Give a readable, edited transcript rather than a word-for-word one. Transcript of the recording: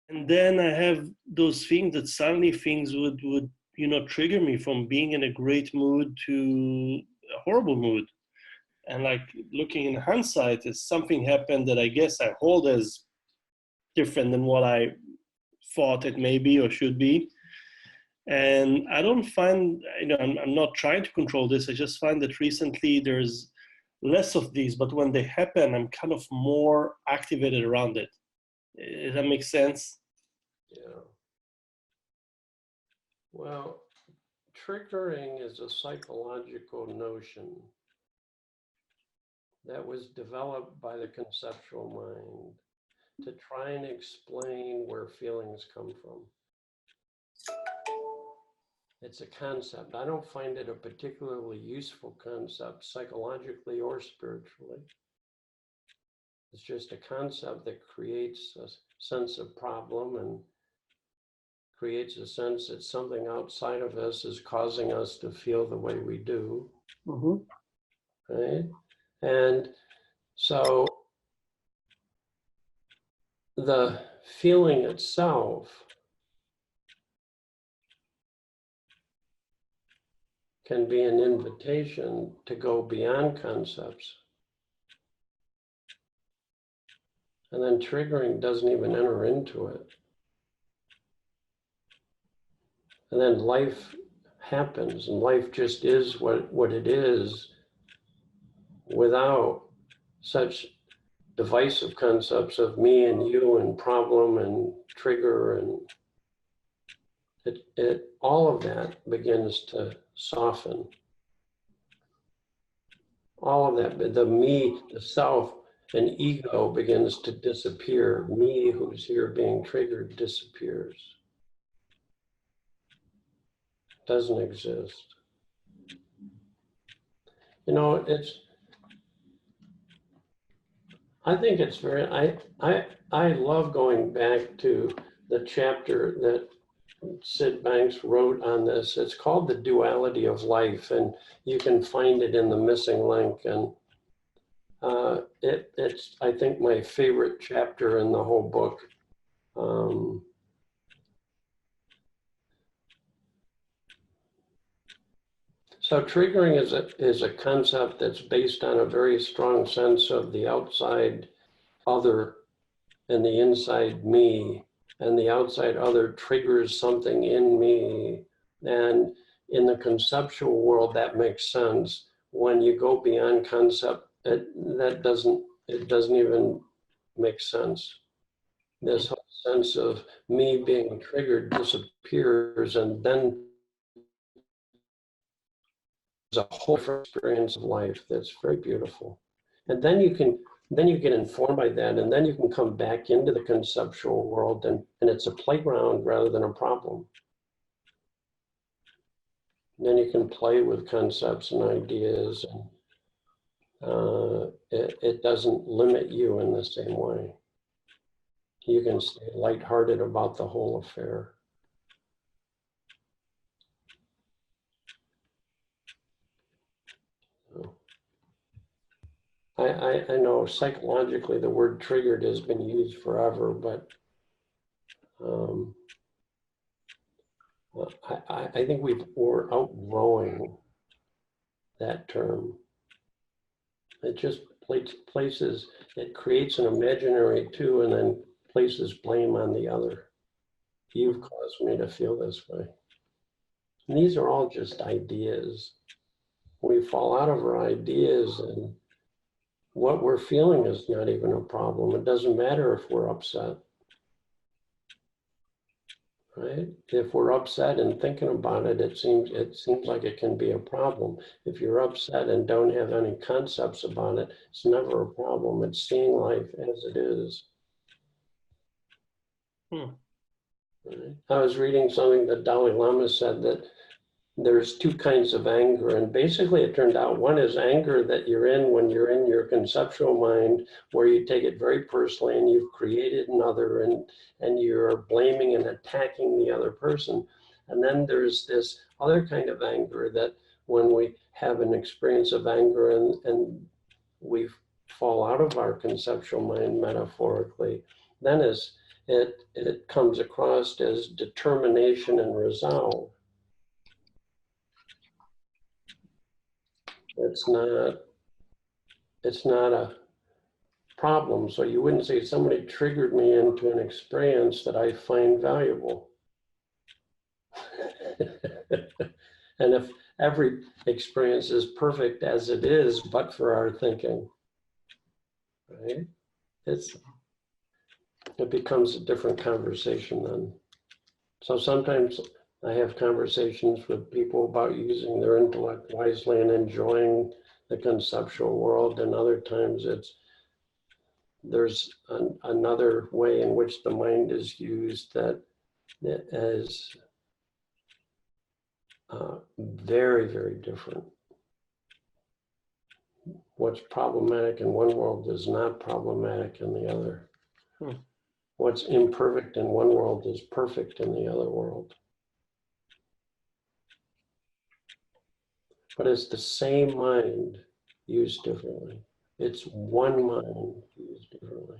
And then I have those things that suddenly things would trigger me from being in a great mood to a horrible mood. And like looking in hindsight, is something happened that I guess I hold as different than what I thought it may be or should be. And I don't find, I'm not trying to control this. I just find that recently there's less of these, but when they happen, I'm kind of more activated around it. Does that make sense? Yeah. Well, triggering is a psychological notion that was developed by the conceptual mind to try and explain where feelings come from. It's a concept. I don't find it a particularly useful concept psychologically or spiritually. It's just a concept that creates a sense of problem and creates a sense that something outside of us is causing us to feel the way we do. Mm-hmm. Right? And so the feeling itself can be an invitation to go beyond concepts. And then triggering doesn't even enter into it. And then life happens, and life just is what it is without such divisive concepts of me and you and problem and trigger, and it all of that begins to soften. All of that, the me, the self, and ego begins to disappear. Me, who's here being triggered, disappears. Doesn't exist. You know, I think it's very, I love going back to the chapter that Sid Banks wrote on this. It's called The Duality of Life, and you can find it in The Missing Link. And it's, I think, my favorite chapter in the whole book. So triggering is a concept that's based on a very strong sense of the outside other and the inside me, and the outside other triggers something in me. And in the conceptual world, that makes sense. When you go beyond concept, it doesn't even make sense. This whole sense of me being triggered disappears, and then there's a whole different experience of life that's very beautiful. And then you get informed by that, and then you can come back into the conceptual world, and it's a playground rather than a problem. And then you can play with concepts and ideas, and it doesn't limit you in the same way. You can stay lighthearted about the whole affair. I know psychologically the word triggered has been used forever, but I think we're outgrowing that term. It just places, it creates an imaginary two and then places blame on the other. You've caused me to feel this way. And these are all just ideas. We fall out of our ideas, and what we're feeling is not even a problem. It doesn't matter if we're upset. Right? If we're upset and thinking about it, it seems like it can be a problem. If you're upset and don't have any concepts about it, it's never a problem. It's seeing life as it is. Right? I was reading something that Dalai Lama said, that there's two kinds of anger, and basically it turned out one is anger that you're in when you're in your conceptual mind, where you take it very personally and you've created another, and you're blaming and attacking the other person. And then there's this other kind of anger that when we have an experience of anger and we fall out of our conceptual mind metaphorically, then it comes across as determination and resolve. It's not a problem. So you wouldn't say somebody triggered me into an experience that I find valuable. And if every experience is perfect as it is, but for our thinking, right? It becomes a different conversation then. So sometimes I have conversations with people about using their intellect wisely and enjoying the conceptual world, and other times there's another way in which the mind is used that is very, very different. What's problematic in one world is not problematic in the other. What's imperfect in one world is perfect in the other world. But it's the same mind used differently. It's one mind used differently.